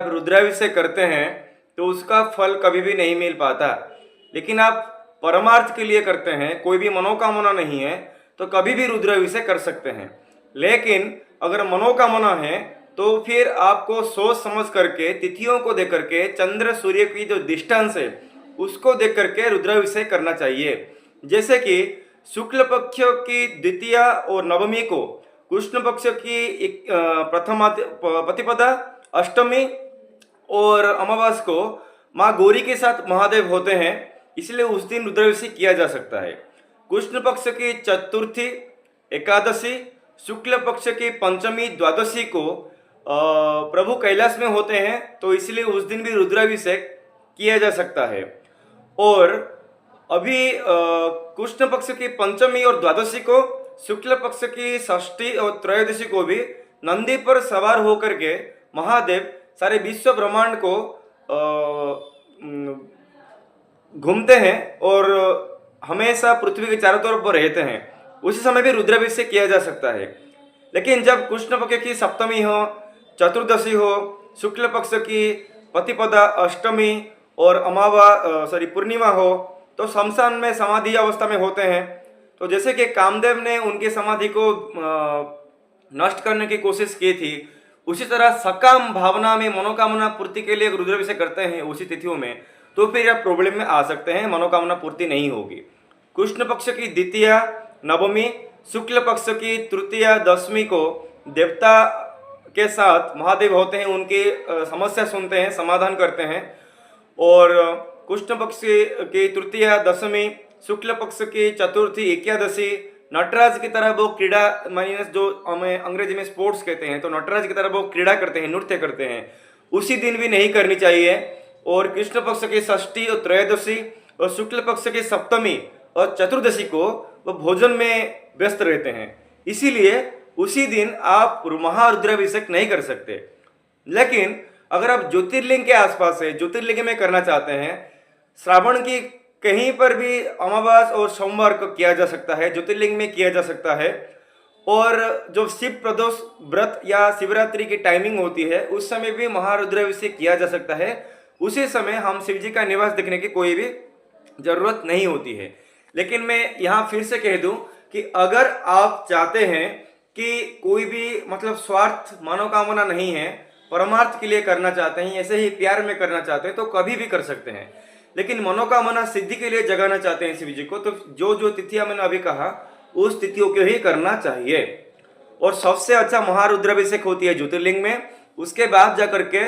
आप रुद्राभिषेक करते हैं तो उसका फल कभी भी नहीं मिल पाता। लेकिन आप परमार्थ के लिए करते हैं, कोई भी मनोकामना नहीं है, तो कभी भी रुद्राभिषेक कर सकते हैं। लेकिन अगर मनोकामना है तो फिर आपको सोच समझ करके, तिथियों को देख करके, चंद्र सूर्य की जो डिस्टेंस है उसको देख करके रुद्राभिषेक करना चाहिए। जैसे कि शुक्ल पक्ष की द्वितीया और नवमी को, कृष्ण पक्ष की प्रथम प्रतिपदा, अष्टमी और अमावास को माँ गौरी के साथ महादेव होते हैं, इसलिए उस दिन रुद्राभिषेक किया जा सकता है। कृष्ण पक्ष की चतुर्थी, एकादशी, शुक्ल पक्ष की पंचमी, द्वादशी को प्रभु कैलाश में होते हैं, तो इसलिए उस दिन भी रुद्राभिषेक किया जा सकता है। और अभी कृष्ण पक्ष की पंचमी और द्वादशी को, शुक्ल पक्ष की षष्ठी और त्रयोदशी को भी नंदी पर सवार होकर के महादेव सारे विश्व ब्रह्मांड को घूमते हैं और हमेशा पृथ्वी के चारों तरफ रहते हैं। उसी समय भी रुद्राभिषेक किया जा सकता है। लेकिन जब कृष्ण पक्ष की सप्तमी हो, चतुर्दशी हो, शुक्ल पक्ष की प्रतिपदा, अष्टमी और पूर्णिमा हो, तो शमशान में समाधि अवस्था में होते हैं। तो जैसे कि कामदेव ने उनकी समाधि को नष्ट करने की कोशिश की थी, उसी तरह सकाम भावना में मनोकामना पूर्ति के लिए रुद्राभिषेक करते हैं उसी तिथियों में, तो फिर आप प्रॉब्लम में आ सकते हैं, मनोकामना पूर्ति नहीं होगी। कृष्ण पक्ष की द्वितीया, नवमी, शुक्ल पक्ष की तृतीया, दशमी को देवता के साथ महादेव होते हैं, उनकी समस्या सुनते हैं, समाधान करते हैं। और कृष्ण पक्ष की तृतीया, दशमी, शुक्ल पक्ष की चतुर्थी, एकादशी नटराज की तरह वो क्रीड़ा, माइनस जो हमें अंग्रेजी में स्पोर्ट्स कहते हैं, तो नटराज की तरह वो क्रीड़ा करते हैं, नृत्य करते हैं, उसी दिन भी नहीं करनी चाहिए। और कृष्ण पक्ष की षष्ठी और त्रयोदशी और शुक्ल पक्ष की सप्तमी और चतुर्दशी को वो भोजन में व्यस्त रहते हैं, इसीलिए उसी दिन आप महारुद्राभिषेक नहीं कर सकते। लेकिन अगर आप ज्योतिर्लिंग के आसपास है, ज्योतिर्लिंग में करना चाहते हैं, श्रावण की कहीं पर भी अमावास और सोमवार को किया जा सकता है, ज्योतिर्लिंग में किया जा सकता है। और जो शिव प्रदोष व्रत या शिवरात्रि की टाइमिंग होती है, उस समय भी महारुद्राभिषेक किया जा सकता है। उसी समय हम शिव जी का निवास देखने की कोई भी जरूरत नहीं होती है। लेकिन मैं यहाँ फिर से कह दूं कि अगर आप चाहते हैं कि कोई भी मतलब स्वार्थ मनोकामना नहीं है, परमार्थ के लिए करना चाहते हैं, ऐसे ही प्यार में करना चाहते हैं, तो कभी भी कर सकते हैं। लेकिन मनोकामना सिद्धि के लिए जगाना चाहते हैं शिव जी को, तो जो जो तिथियां मैंने अभी कहा उस तिथियों को ही करना चाहिए। और सबसे अच्छा महारुद्राभिषेक होती है ज्योतिर्लिंग में, उसके बाद जाकर के